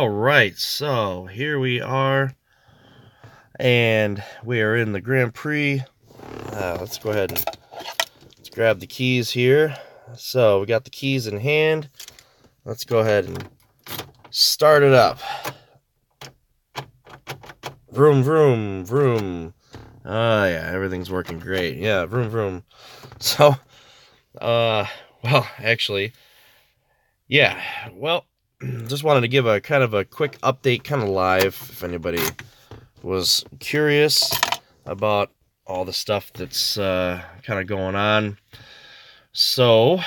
Alright, so here we are, and we are in the Grand Prix. Let's go ahead and let's grab the keys here. So we got the keys in hand. Let's go ahead and start it up. Vroom, vroom, vroom. Oh yeah, everything's working great. Yeah, vroom, vroom. So, well, actually, yeah, well, just wanted to give a kind of a quick update, kind of live, if anybody was curious about all the stuff that's kind of going on. So,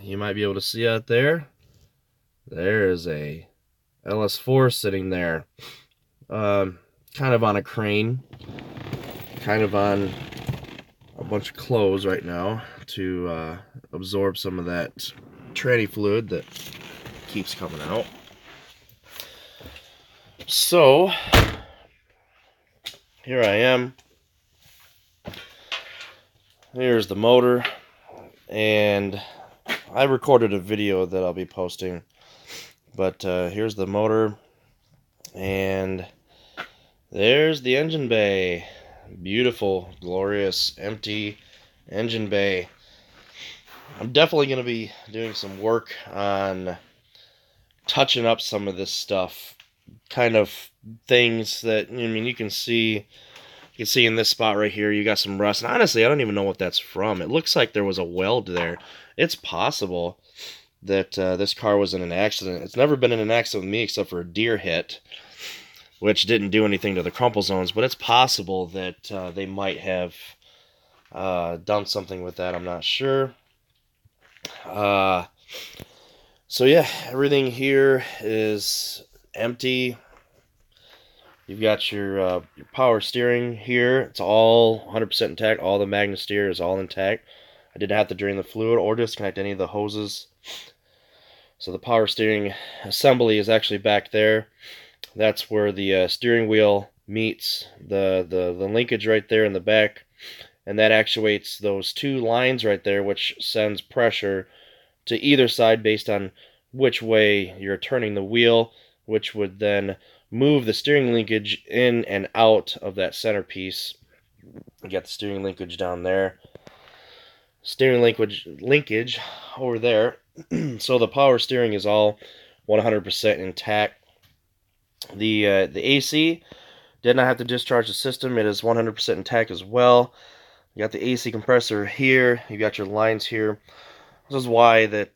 you might be able to see out there, there is a Ls4 sitting there, kind of on a crane, kind of on a bunch of clothes right now to absorb some of that tranny fluid that keeps coming out. So here I am. Here's the motor, and I recorded a video that I'll be posting, but here's the motor, and there's the engine bay. Beautiful, glorious, empty engine bay. I'm definitely going to be doing some work on touching up some of this stuff, kind of things that, I mean, you can see in this spot right here, you got some rust. And honestly, I don't even know what that's from. It looks like there was a weld there. It's possible that this car was in an accident. It's never been in an accident with me except for a deer hit, which didn't do anything to the crumple zones, but it's possible that they might have done something with that. I'm not sure. So yeah, everything here is empty. You've got your power steering here. It's all 100% intact. All the magnet steer is all intact. I didn't have to drain the fluid or disconnect any of the hoses. So the power steering assembly is actually back there. That's where the steering wheel meets the linkage right there in the back. And that actuates those two lines right there, which sends pressure to either side based on which way you're turning the wheel, which would then move the steering linkage in and out of that centerpiece. You got the steering linkage down there. Steering linkage over there. So the power steering is all 100% intact. The AC did not have to discharge the system. It is 100% intact as well. You got the AC compressor here. You got your lines here. This is why that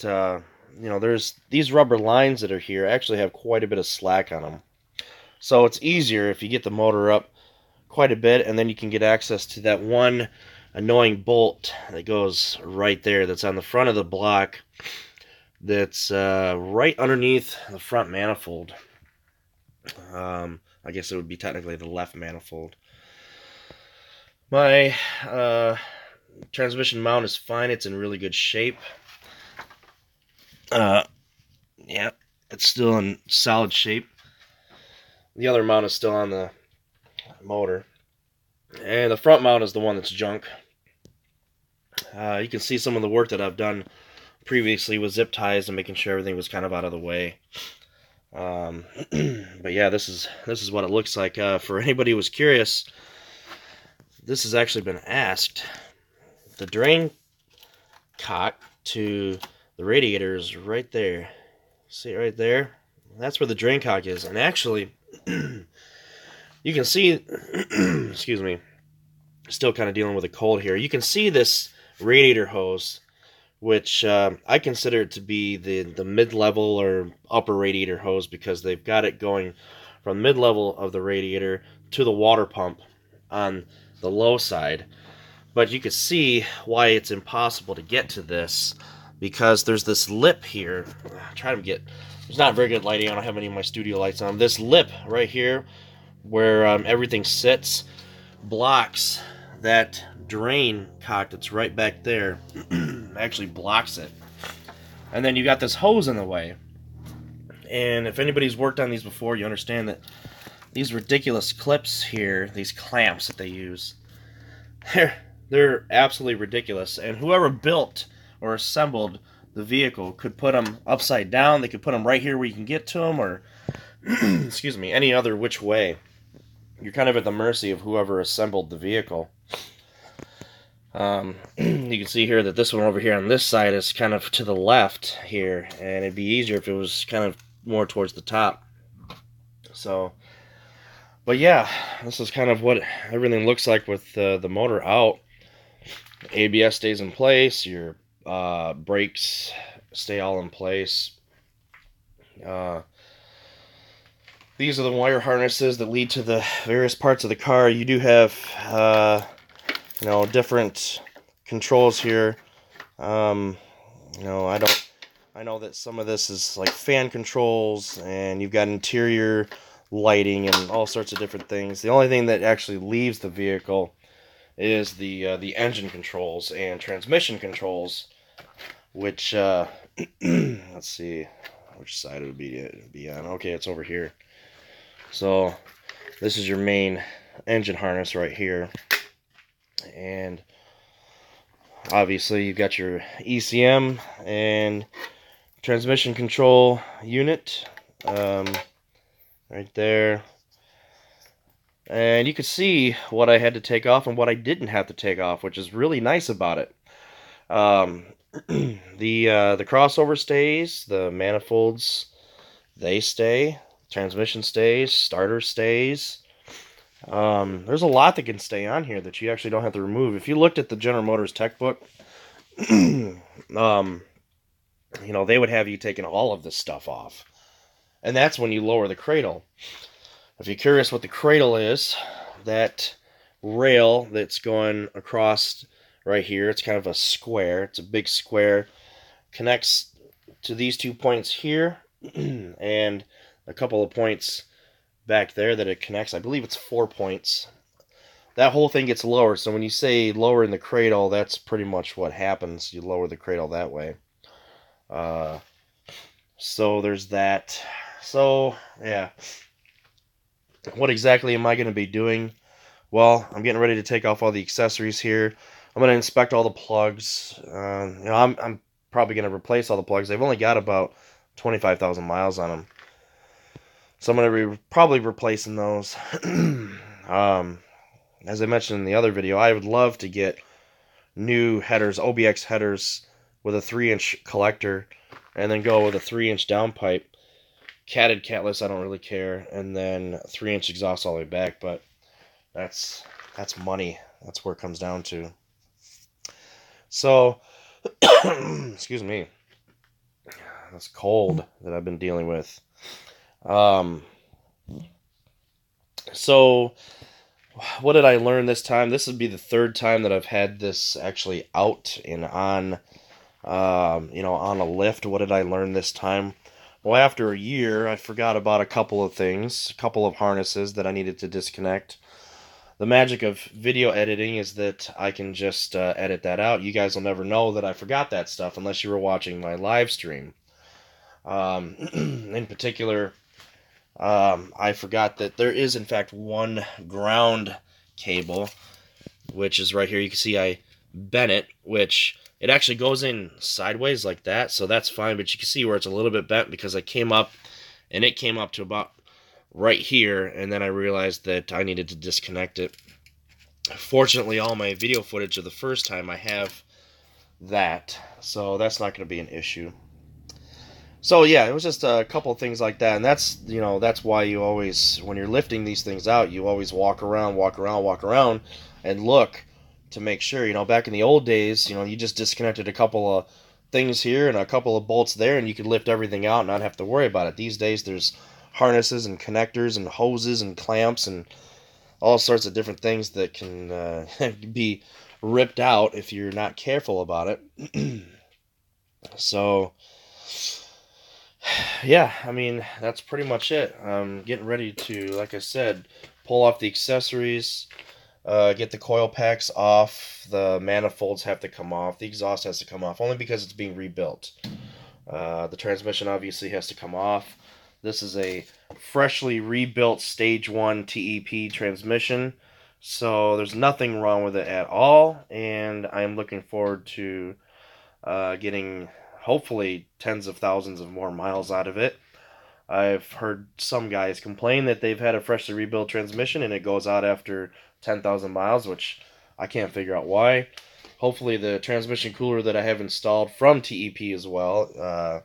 there's these rubber lines that are here actually have quite a bit of slack on them. So it's easier if you get the motor up quite a bit, and then you can get access to that one annoying bolt that goes right there that's on the front of the block, that's right underneath the front manifold. I guess it would be technically the left manifold. My transmission mount is fine. It's in really good shape. Yeah, it's still in solid shape. The other mount is still on the motor. And the front mount is the one that's junk. You can see some of the work that I've done previously with zip ties and making sure everything was kind of out of the way. But yeah, this is what it looks like. For anybody who was curious, this has actually been asked. The drain cock to the radiator is right there. See it right there? That's where the drain cock is. And actually, you can see, excuse me, still kind of dealing with a cold here. You can see this radiator hose, which I consider it to be the mid-level or upper radiator hose, because they've got it going from the mid-level of the radiator to the water pump on the low side. But you can see why it's impossible to get to this, because there's this lip here. I'm trying to get, there's not very good lighting. I don't have any of my studio lights on. This lip right here, where everything sits, blocks that drain cock that's right back there. Actually blocks it. And then you got this hose in the way. And if anybody's worked on these before, you understand that these ridiculous clips here, these clamps that they use, they're absolutely ridiculous. And whoever built or assembled the vehicle could put them upside down. They could put them right here where you can get to them, or excuse me, any other which way. You're kind of at the mercy of whoever assembled the vehicle. You can see here that this one over here on this side is kind of to the left here, and it'd be easier if it was kind of more towards the top. So, but yeah, this is kind of what everything looks like with the motor out. ABS stays in place, your brakes stay all in place. These are the wire harnesses that lead to the various parts of the car. You do have different controls here. I know that some of this is like fan controls, and you've got interior lighting and all sorts of different things. The only thing that actually leaves the vehicle is the engine controls and transmission controls, which let's see which side it would be on. Okay, it's over here. So this is your main engine harness right here, and obviously you've got your ECM and transmission control unit right there. And you can see what I had to take off and what I didn't have to take off, which is really nice about it. The crossover stays, the manifolds, they stay, transmission stays, starter stays. There's a lot that can stay on here that you actually don't have to remove. If you looked at the General Motors tech book, they would have you taking all of this stuff off. And that's when you lower the cradle. If you're curious what the cradle is, that rail that's going across right here, it's kind of a square. It's a big square. Connects to these 2 points here and a couple of points back there that it connects. I believe it's 4 points. That whole thing gets lower. So when you say lower in the cradle, that's pretty much what happens. You lower the cradle that way. So there's that. So, yeah. What exactly am I going to be doing? Well, I'm getting ready to take off all the accessories here. I'm going to inspect all the plugs. I'm probably going to replace all the plugs. They've only got about 25,000 miles on them. So I'm going to be probably replacing those. As I mentioned in the other video, I would love to get new headers, OBX headers with a 3-inch collector, and then go with a 3-inch downpipe. Catted, catless, I don't really care, and then 3-inch exhaust all the way back, but that's money. That's where it comes down to. So, excuse me, that's cold that I've been dealing with. So, what did I learn this time? This would be the third time that I've had this actually out and on, on a lift. What did I learn this time? Well, after a year, I forgot about a couple of things, a couple of harnesses that I needed to disconnect. The magic of video editing is that I can just edit that out. You guys will never know that I forgot that stuff unless you were watching my live stream. In particular, I forgot that there is, in fact, one ground cable, which is right here. You can see I bent it, which it actually goes in sideways like that, so that's fine, but you can see where it's a little bit bent because I came up, and it came up to about right here, and then I realized that I needed to disconnect it. Fortunately, all my video footage of the first time, I have that, so that's not going to be an issue. So yeah, it was just a couple of things like that, and that's why you always, when you're lifting these things out, you always walk around, and look to make sure. Back in the old days, you just disconnected a couple of things here and a couple of bolts there, and you could lift everything out and not have to worry about it. These days, there's harnesses and connectors and hoses and clamps and all sorts of different things that can be ripped out if you're not careful about it. So, yeah, I mean, that's pretty much it. I'm getting ready to, like I said, pull off the accessories, get the coil packs off, the manifolds have to come off, the exhaust has to come off, only because it's being rebuilt. The transmission obviously has to come off. This is a freshly rebuilt Stage 1 TEP transmission, so there's nothing wrong with it at all, and I'm looking forward to getting hopefully tens of thousands of more miles out of it. I've heard some guys complain that they've had a freshly rebuilt transmission and it goes out after 10,000 miles, which I can't figure out why. Hopefully the transmission cooler that I have installed from TEP as well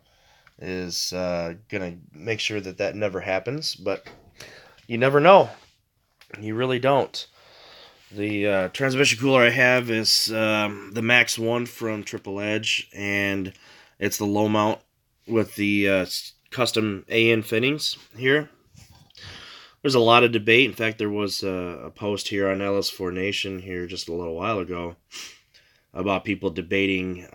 is going to make sure that that never happens, but you never know. You really don't. The transmission cooler I have is the Max 1 from Triple Edge, and it's the low mount with the custom AN fittings here. There's a lot of debate. In fact, there was a post here on Ls4 Nation here just a little while ago about people debating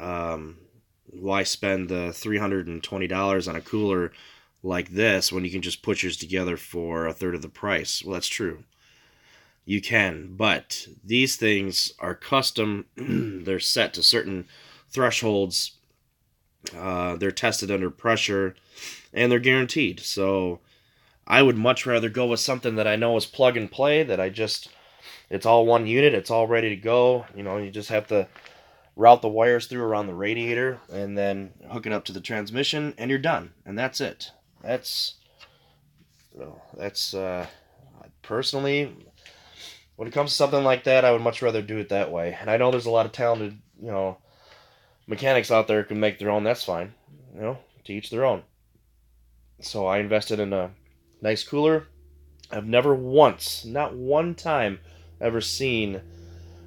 why spend the $320 on a cooler like this when you can just put yours together for a third of the price. Well, that's true. You can, but these things are custom. They're set to certain thresholds. They're tested under pressure, and they're guaranteed. So I would much rather go with something that I know is plug and play, that it's all one unit, it's all ready to go. You know, you just have to route the wires through around the radiator and then hook it up to the transmission, and you're done. And that's it. That's personally, when it comes to something like that, I would much rather do it that way. And I know there's a lot of talented, mechanics out there who can make their own. That's fine. To each their own. So I invested in a nice cooler. I've never once, not one time, ever seen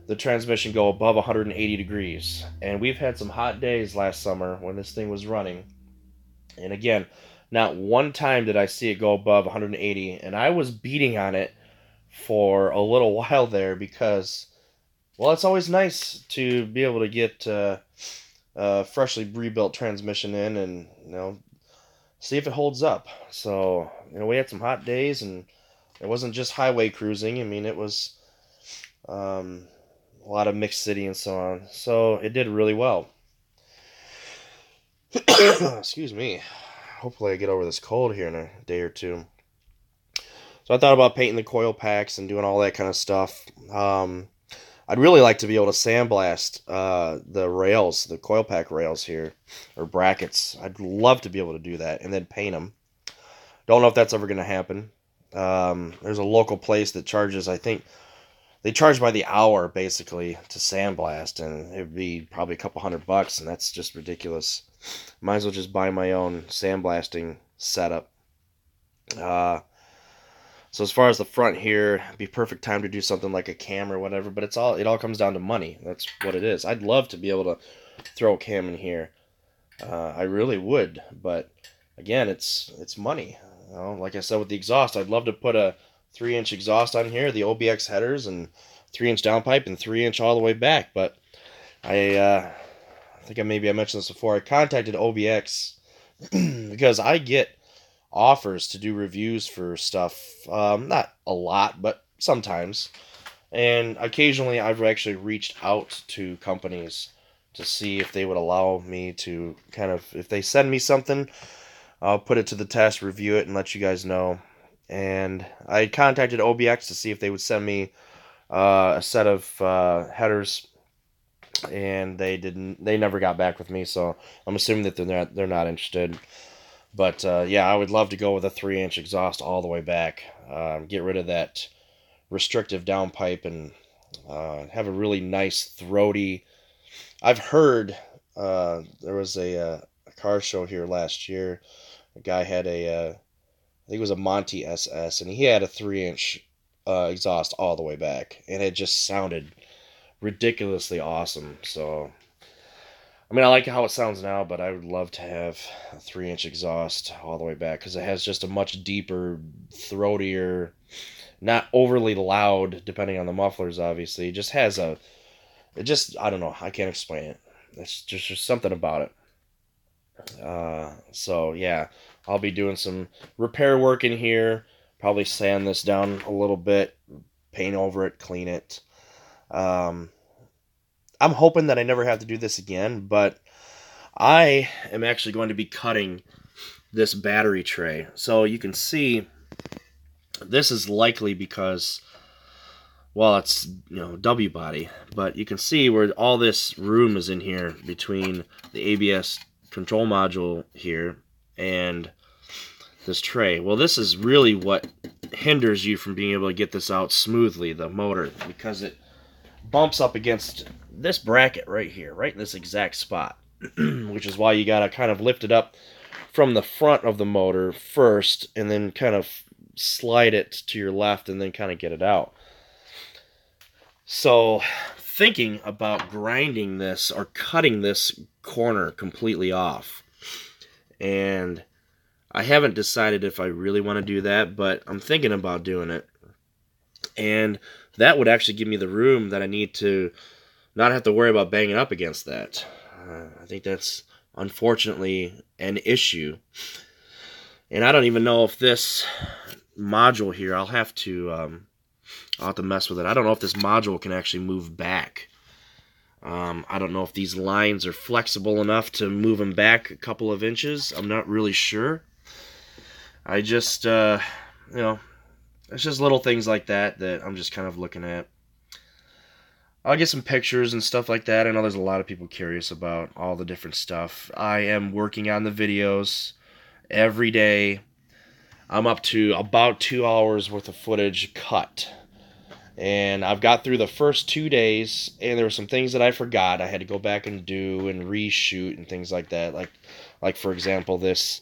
the transmission go above 180 degrees. And we've had some hot days last summer when this thing was running. And again, not one time did I see it go above 180. And I was beating on it for a little while there because, well, it's always nice to be able to get a freshly rebuilt transmission in and, see if it holds up. So, we had some hot days, and it wasn't just highway cruising. I mean, it was a lot of mixed city and so on. So it did really well. Excuse me. Hopefully I get over this cold here in a day or two. So I thought about painting the coil packs and doing all that kind of stuff. I'd really like to be able to sandblast the rails, the coil pack rails here, or brackets. I'd love to be able to do that and then paint them. Don't know if that's ever going to happen. There's a local place that charges, I think, they charge by the hour, basically, to sandblast, and it would be probably a couple $100, and that's just ridiculous. Might as well just buy my own sandblasting setup. So as far as the front here, it'd be perfect time to do something like a cam or whatever, but it all comes down to money. That's what it is. I'd love to be able to throw a cam in here. I really would, but again, it's money. Like I said with the exhaust, I'd love to put a 3-inch exhaust on here, the OBX headers, and 3-inch downpipe and 3-inch all the way back. But I think maybe I mentioned this before. I contacted OBX because I get offers to do reviews for stuff. Not a lot, but sometimes. And occasionally I've actually reached out to companies to see if they would allow me to if they send me something, I'll put it to the test, review it, and let you guys know. And I contacted OBX to see if they would send me a set of headers, and they didn't. They never got back with me, so I'm assuming that they're not interested. But yeah, I would love to go with a 3-inch exhaust all the way back. Get rid of that restrictive downpipe and have a really nice throaty. I've heard there was a car show here last year. A guy had I think it was a Monty SS, and he had a 3-inch exhaust all the way back, and it just sounded ridiculously awesome. So, I mean, I like how it sounds now, but I would love to have a 3-inch exhaust all the way back because it has just a much deeper, throatier, not overly loud, depending on the mufflers, obviously. It just has I don't know, I can't explain it. It's just something about it. So yeah, I'll be doing some repair work in here, probably sand this down a little bit, paint over it, clean it. I'm hoping that I never have to do this again, but I am actually going to be cutting this battery tray. So you can see this is likely because, well, it's W body, but you can see where all this room is in here between the ABS control module here and this tray. Well, this is really what hinders you from being able to get this out smoothly, the motor, because it bumps up against this bracket right here, right in this exact spot, which is why you gotta kind of lift it up from the front of the motor first and then kind of slide it to your left and then kind of get it out. So thinking about grinding this or cutting this corner completely off, and I haven't decided if I really want to do that, but I'm thinking about doing it. And that would actually give me the room that I need to not have to worry about banging up against that. I think that's unfortunately an issue. And I don't even know if this module here, I'll have to mess with it. I don't know if this module can actually move back. I don't know if these lines are flexible enough to move them back a couple of inches. I'm not really sure. I just, you know, it's just little things like that that I'm just kind of looking at. I'll get some pictures and stuff like that. I know there's a lot of people curious about all the different stuff. I am working on the videos every day. I'm up to about 2 hours worth of footage cut. And I've got through the first 2 days, and there were some things that I forgot. I had to go back and do and reshoot and things like that. Like for example, this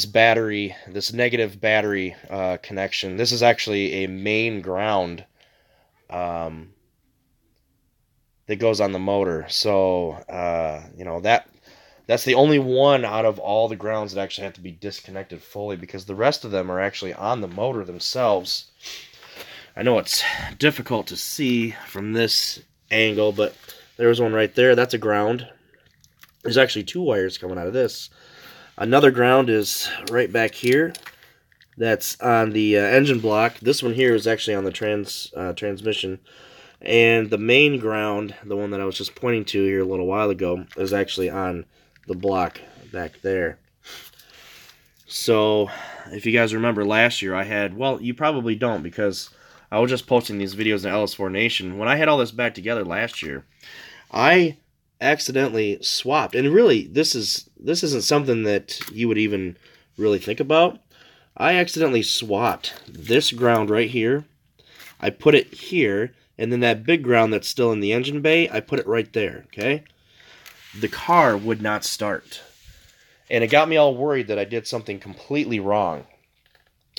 battery, this negative battery connection. This is actually a main ground that goes on the motor. So you know, that's the only one out of all the grounds that actually have to be disconnected fully, because the rest of them are actually on the motor themselves. I know it's difficult to see from this angle, but there's one right there. That's a ground. There's actually 2 wires coming out of this. Another ground is right back here. That's on the engine block. This one here is actually on the transmission. And the main ground, the one that I was just pointing to here a little while ago, is actually on the block back there. So, if you guys remember last year, I had, well, you probably don't, because I was just posting these videos in Ls4 Nation. When I had all this back together last year, I accidentally swapped. And really, this isn't something that you would even really think about. I accidentally swapped this ground right here. I put it here, and then that big ground that's still in the engine bay, I put it right there, okay? The car would not start. And it got me all worried that I did something completely wrong.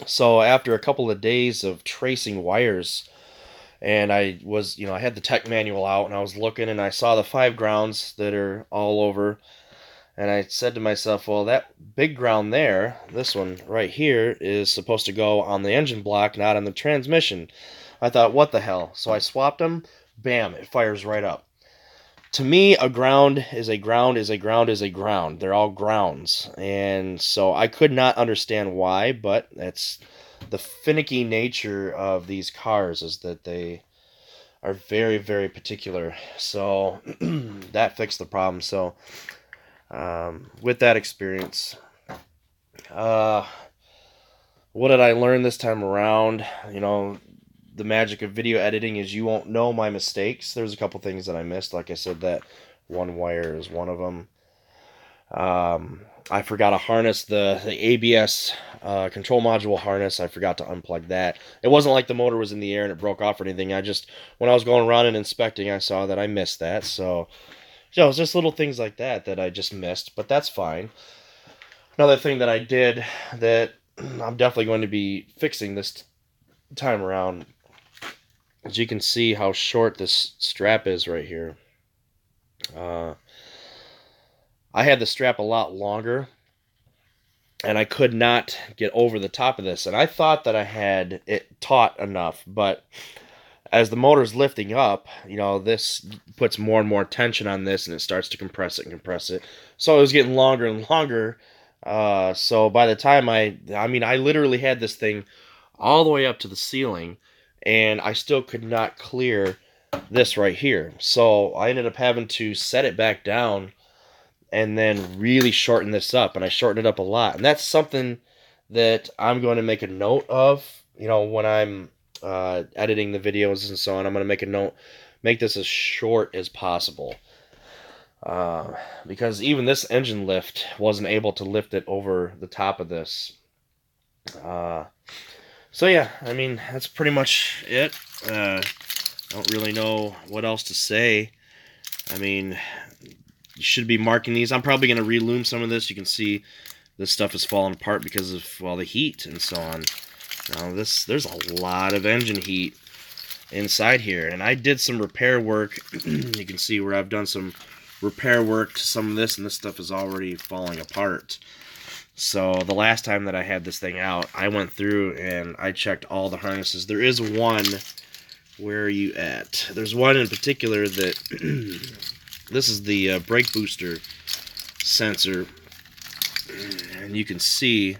So after a couple of days of tracing wires, and I was, I had the tech manual out, and I was looking, and I saw the 5 grounds that are all over, and I said to myself, well, that big ground there, this one right here, is supposed to go on the engine block, not on the transmission. I thought, what the hell? So I swapped them, bam, it fires right up. To me, a ground is a ground is a ground is a ground. They're all grounds. And so I could not understand why, but that's the finicky nature of these cars, is that they are very, very particular. So that fixed the problem. So with that experience, what did I learn this time around? The magic of video editing is you won't know my mistakes. There's a couple things that I missed. Like I said, that one wire is one of them. I forgot to harness the ABS control module harness. I forgot to unplug that. It wasn't like the motor was in the air and it broke off or anything. When I was going around and inspecting, I saw that I missed that. So it's just little things like that I just missed, but that's fine. Another thing that I did that I'm definitely going to be fixing this time around, as you can see how short this strap is right here. I had the strap a lot longer, and I could not get over the top of this. And I thought that I had it taut enough, but as the motor's lifting up, this puts more and more tension on this, and it starts to compress it and compress it. So it was getting longer and longer. So by the time I literally had this thing all the way up to the ceiling, and I still could not clear this right here. So I ended up having to set it back down and then really shorten this up, and I shortened it up a lot. And that's something that I'm going to make a note of, when I'm editing the videos and so on. I'm going to make a note, make this as short as possible. Because even this engine lift wasn't able to lift it over the top of this. So yeah, I mean, that's pretty much it. I don't really know what else to say. I mean, you should be marking these. I'm probably going to relume some of this. You can see this stuff is falling apart because of, well, the heat and so on. Now, there's a lot of engine heat inside here, and I did some repair work. You can see where I've done some repair work to some of this, and this stuff is already falling apart. So the last time that I had this thing out, I went through and I checked all the harnesses. There is one, where are you at? There's one in particular that, this is the brake booster sensor, and you can see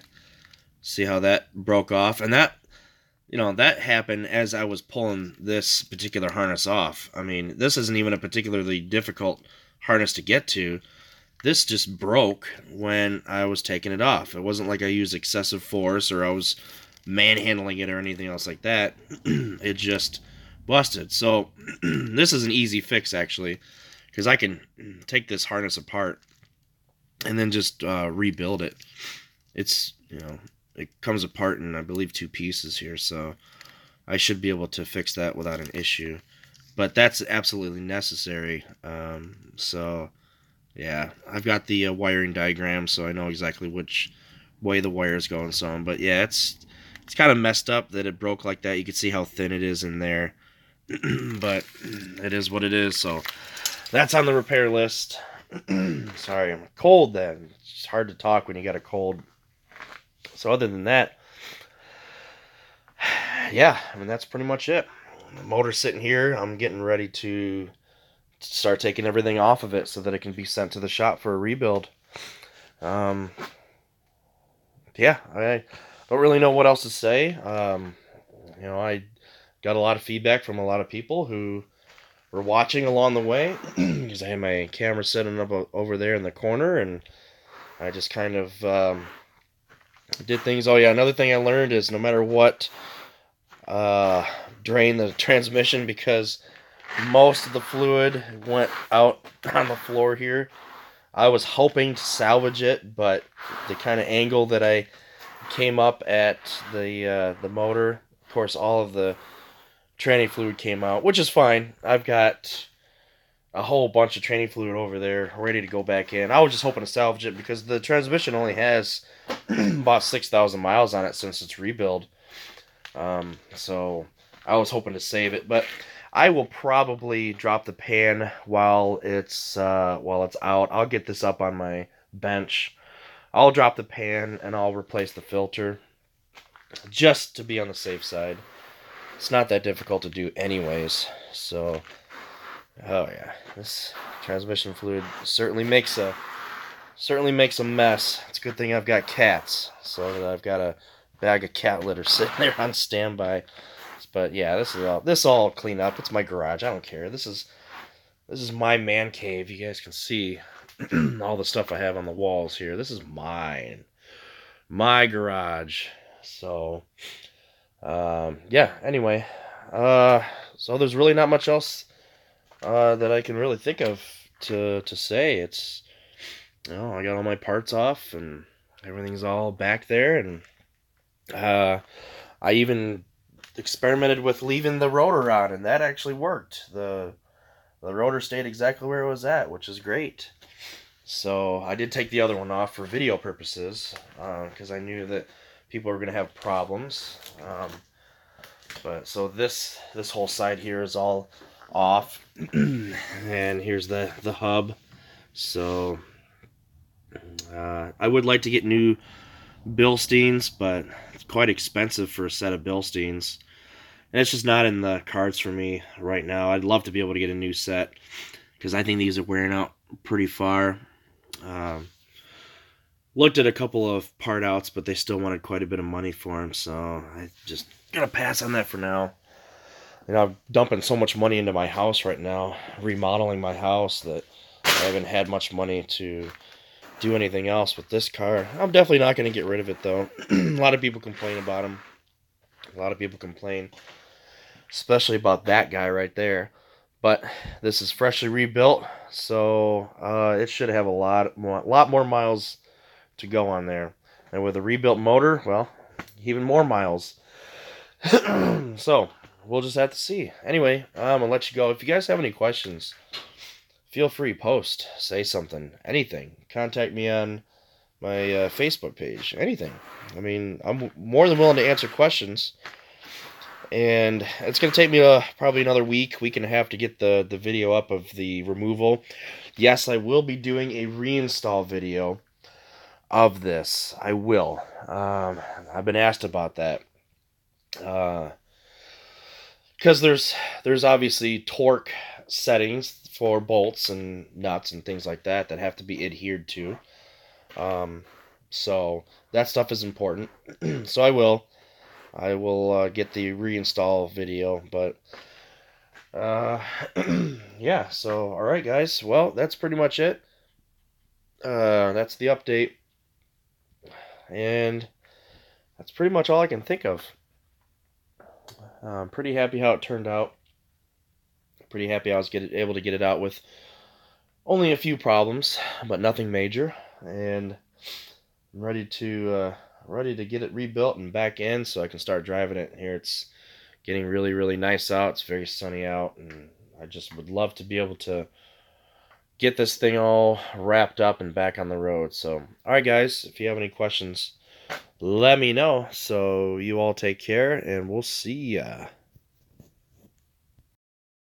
how that broke off, and that, you know, that happened as I was pulling this particular harness off. I mean, this isn't even a particularly difficult harness to get to. This just broke when I was taking it off. It wasn't like I used excessive force or I was manhandling it or anything else like that. It just busted. So this is an easy fix, actually, because I can take this harness apart and then just rebuild it. It's, you know, it comes apart in, I believe, 2 pieces here, so I should be able to fix that without an issue. But that's absolutely necessary. So yeah, I've got the wiring diagram, so I know exactly which way the wires go and so on. But yeah, it's kind of messed up that it broke like that. You can see how thin it is in there. But it is what it is, so that's on the repair list. Sorry, I'm cold then. It's hard to talk when you got a cold. So other than that, yeah, I mean, that's pretty much it. The motor's sitting here. I'm getting ready to start taking everything off of it so that it can be sent to the shop for a rebuild. Yeah, I don't really know what else to say. You know, I got a lot of feedback from a lot of people who were watching along the way, because I had my camera setting up over there in the corner, and I just kind of did things. Oh yeah, another thing I learned is no matter what, drain the transmission, because most of the fluid went out on the floor here. I was hoping to salvage it, but the kind of angle that I came up at the motor, of course, all of the tranny fluid came out, which is fine. I've got a whole bunch of tranny fluid over there ready to go back in. I was just hoping to salvage it because the transmission only has about 6,000 miles on it since its rebuild. So I was hoping to save it, but I will probably drop the pan while it's out. I'll get this up on my bench. I'll drop the pan and I'll replace the filter just to be on the safe side. It's not that difficult to do anyways. So, oh yeah, this transmission fluid certainly makes a mess. It's a good thing I've got cats, so that I've got a bag of cat litter sitting there on standby. But yeah, this all clean up. It's my garage. I don't care. This is my man cave. You guys can see all the stuff I have on the walls here. This is mine, my garage. So yeah. Anyway, so there's really not much else that I can really think of to say. It's, you know, I got all my parts off and everything's all back there, and I even experimented with leaving the rotor on, and that actually worked. The rotor stayed exactly where it was at, which is great. So I did take the other one off for video purposes, because I knew that people were going to have problems. But so this whole side here is all off, and here's the hub. So I would like to get new Bilsteins, but it's quite expensive for a set of Bilsteins, and it's just not in the cards for me right now. I'd love to be able to get a new set, because I think these are wearing out pretty far. Looked at a couple of part outs, but they still wanted quite a bit of money for them, so I just gotta pass on that for now. You know, I'm dumping so much money into my house right now, remodeling my house, that I haven't had much money to do anything else with this car. I'm definitely not going to get rid of it, though. A lot of people complain about them. A lot of people complain, especially about that guy right there. But this is freshly rebuilt, so it should have a lot more miles to go on there. And with a rebuilt motor, well, even more miles. So we'll just have to see. Anyway, I'm gonna let you go. If you guys have any questions, feel free, post, say something, anything. Contact me on my Facebook page, anything. I mean, I'm more than willing to answer questions. And it's going to take me probably another week and a half to get the video up of the removal. Yes, I will be doing a reinstall video of this. I will. I've been asked about that. Because there's obviously torque settings for bolts and nuts and things like that have to be adhered to. So that stuff is important. So I will get the reinstall video, but yeah. So all right, guys. Well, that's pretty much it. That's the update, and that's pretty much all I can think of. I'm pretty happy how it turned out. Pretty happy I was able to get it out with only a few problems, but nothing major, and I'm ready to get it rebuilt and back in so I can start driving it. Here it's getting really, really nice out. It's very sunny out, and I just would love to be able to get this thing all wrapped up and back on the road. So, all right, guys, if you have any questions, let me know. So you all take care, and we'll see ya.